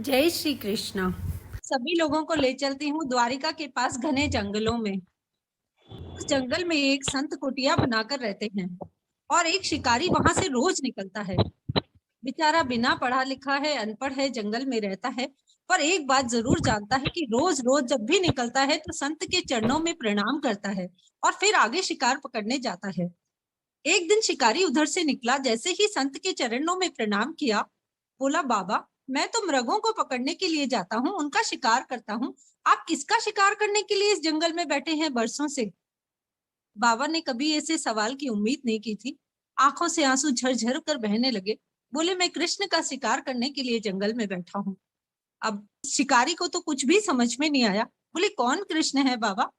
जय श्री कृष्ण। सभी लोगों को ले चलती हूँ द्वारिका के पास घने जंगलों में। उस जंगल में एक संत कुटिया बनाकर रहते हैं और एक शिकारी वहां से रोज निकलता है। बेचारा बिना पढ़ा लिखा है, अनपढ़ है, जंगल में रहता है, पर एक बात जरूर जानता है कि रोज रोज जब भी निकलता है तो संत के चरणों में प्रणाम करता है और फिर आगे शिकार पकड़ने जाता है। एक दिन शिकारी उधर से निकला, जैसे ही संत के चरणों में प्रणाम किया, बोला, बाबा, मैं तो मृगों को पकड़ने के लिए जाता हूँ, उनका शिकार करता हूँ। आप किसका शिकार करने के लिए इस जंगल में बैठे हैं बरसों से? बाबा ने कभी ऐसे सवाल की उम्मीद नहीं की थी। आंखों से आंसू झरझर कर बहने लगे। बोले, मैं कृष्ण का शिकार करने के लिए जंगल में बैठा हूँ। अब शिकारी को तो कुछ भी समझ में नहीं आया। बोले, कौन कृष्ण है बाबा?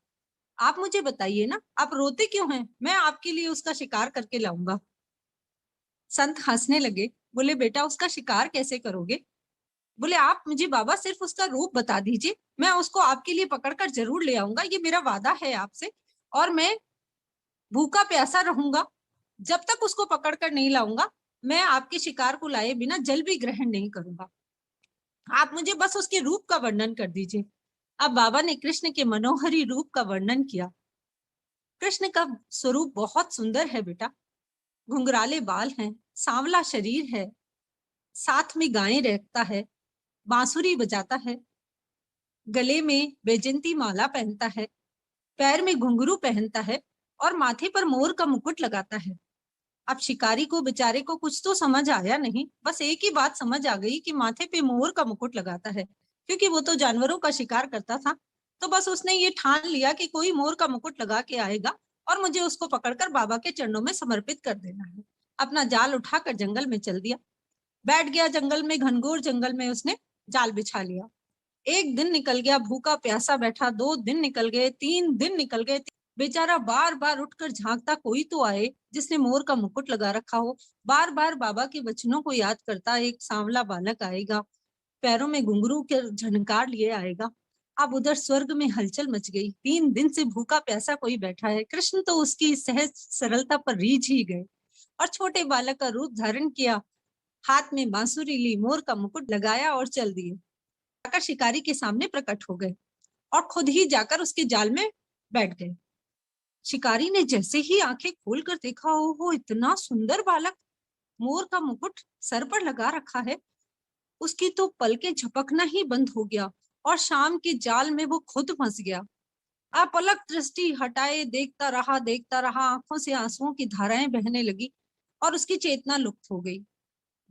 आप मुझे बताइए ना, आप रोते क्यों हैं? मैं आपके लिए उसका शिकार करके लाऊंगा। संत हंसने लगे। बोले, बेटा, उसका शिकार कैसे करोगे? बोले, आप मुझे बाबा सिर्फ उसका रूप बता दीजिए, मैं उसको आपके लिए पकड़कर जरूर ले आऊंगा, ये मेरा वादा है आपसे। और मैं भूखा प्यासा रहूंगा, जब तक उसको पकड़कर नहीं लाऊंगा। मैं आपके शिकार को लाए बिना जल भी ग्रहण नहीं करूंगा। आप मुझे बस उसके रूप का वर्णन कर दीजिए। अब बाबा ने कृष्ण के मनोहरी रूप का वर्णन किया। कृष्ण का स्वरूप बहुत सुंदर है बेटा। घुंघराले बाल हैं, सांवला शरीर है, साथ में गायें रखता है, बांसुरी बजाता है, गले में बैजंती माला पहनता है, पैर में घुंघरू पहनता है और माथे पर मोर का मुकुट लगाता है। अब शिकारी को बेचारे को कुछ तो समझ आया नहीं, बस एक ही बात समझ आ गई कि माथे पे मोर का मुकुट लगाता है, क्योंकि वो तो जानवरों का शिकार करता था। तो बस उसने ये ठान लिया कि कोई मोर का मुकुट लगा के आएगा और मुझे उसको पकड़कर बाबा के चरणों में समर्पित कर देना है। अपना जाल उठाकर जंगल में चल दिया। बैठ गया जंगल में, घनघोर जंगल में उसने जाल बिछा लिया। एक दिन निकल गया, भूखा प्यासा बैठा, 2 दिन निकल गए, 3 दिन निकल गए। बेचारा बार बार उठकर झांकता, कोई तो आए जिसने मोर का मुकुट लगा रखा हो। बार बार बाबा के वचनों को याद करता, एक सांवला बालक आएगा, पैरों में घुंघरू के झनकार लिए आएगा। अब उधर स्वर्ग में हलचल मच गई। 3 दिन से भूखा प्यासा कोई बैठा है। कृष्ण तो उसकी सहज सरलता पर रीझ ही गए और छोटे बालक का रूप धारण किया, हाथ में बांसुरी ली, मोर का मुकुट लगाया और चल दिए। जाकर शिकारी के सामने प्रकट हो गए और खुद ही जाकर उसके जाल में बैठ गए। शिकारी ने जैसे ही आंखें खोलकर देखा, ओहो, इतना सुंदर बालक, मोर का मुकुट सर पर लगा रखा है। उसकी तो पलकें झपकना ही बंद हो गया और शाम के जाल में वो खुद फंस गया। आप पलक दृष्टि हटाए देखता रहा, आंखों से आंसुओं की धाराएं बहने लगी और उसकी चेतना लुप्त हो गई।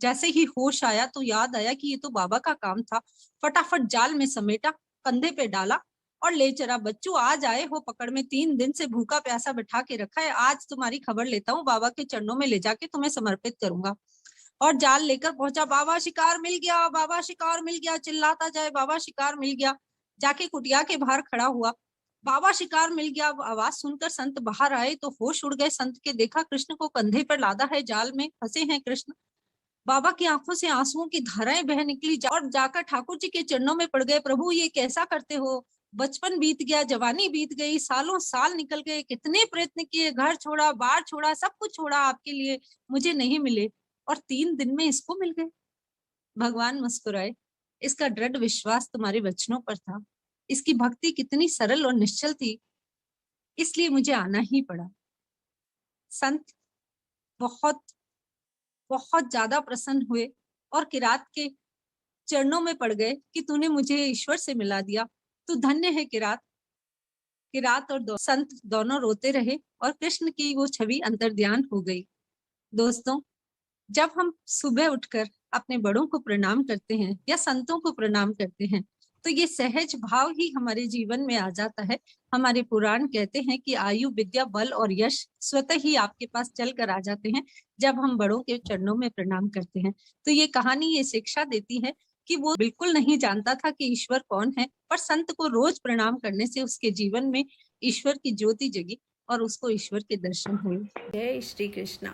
जैसे ही होश आया तो याद आया कि ये तो बाबा का काम था। फटाफट जाल में समेटा, कंधे पे डाला और ले चला। बच्चों, आज आए हो पकड़ में, 3 दिन से भूखा प्यासा बैठा के रखा है, आज तुम्हारी खबर लेता हूँ, बाबा के चरणों में ले जाके तुम्हें समर्पित करूंगा। और जाल लेकर पहुंचा। बाबा, शिकार मिल गया, बाबा शिकार मिल गया, चिल्लाता जाए, बाबा शिकार मिल गया। जाके कुटिया के बाहर खड़ा हुआ, बाबा शिकार मिल गया। आवाज सुनकर संत बाहर आए तो होश उड़ गए संत के। देखा कृष्ण को कंधे पर लादा है, जाल में फंसे हैं कृष्ण। बाबा की आंखों से आंसुओं की धाराएं बह निकली और जाकर ठाकुर जी के चरणों में पड़ गए। प्रभु, ये कैसा करते हो? बचपन बीत गया, जवानी बीत गई, सालों साल निकल गए, कितने प्रयत्न किए, घर छोड़ा, बार छोड़ा, सब कुछ छोड़ा आपके लिए, मुझे नहीं मिले, और 3 दिन में इसको मिल गए। भगवान मुस्कुराए। इसका दृढ़ विश्वास तुम्हारे वचनों पर था, इसकी भक्ति कितनी सरल और निश्चल थी, इसलिए मुझे आना ही पड़ा। संत बहुत बहुत ज्यादा प्रसन्न हुए और किरात के चरणों में पड़ गए कि तूने मुझे ईश्वर से मिला दिया, तू धन्य है किरात। किरात और संत दोनों रोते रहे और कृष्ण की वो छवि अंतर्ध्यान हो गई। दोस्तों, जब हम सुबह उठकर अपने बड़ों को प्रणाम करते हैं या संतों को प्रणाम करते हैं तो ये सहज भाव ही हमारे जीवन में आ जाता है। हमारे पुराण कहते हैं कि आयु, विद्या, बल और यश स्वतः ही आपके पास चल कर आ जाते हैं जब हम बड़ों के चरणों में प्रणाम करते हैं। तो ये कहानी ये शिक्षा देती है कि वो बिल्कुल नहीं जानता था कि ईश्वर कौन है, पर संत को रोज प्रणाम करने से उसके जीवन में ईश्वर की ज्योति जगी और उसको ईश्वर के दर्शन हुए। जय श्री कृष्ण।